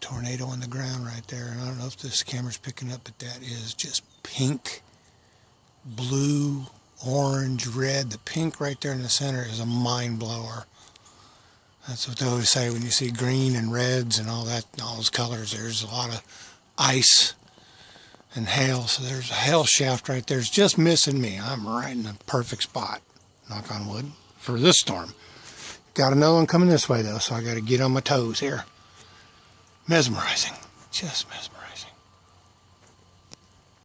tornado on the ground right there. And I don't know if this camera's picking up, but that is just pink, blue, orange, red. The pink right there in the center is a mind blower. That's what they always say when you see green and reds and all that, all those colors. There's a lot of ice and hail. So there's a hail shaft right there. It's just missing me. I'm right in the perfect spot, knock on wood, for this storm. Got another one coming this way though, so I got to get on my toes here. Mesmerizing, just mesmerizing.